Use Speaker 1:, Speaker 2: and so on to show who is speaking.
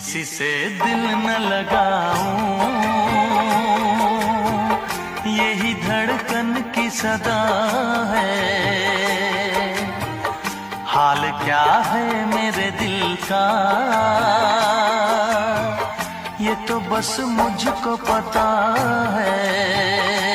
Speaker 1: किसी से दिल न लगाऊं, यही धड़कन की सदा है। हाल क्या है मेरे दिल का, ये तो बस मुझको पता है।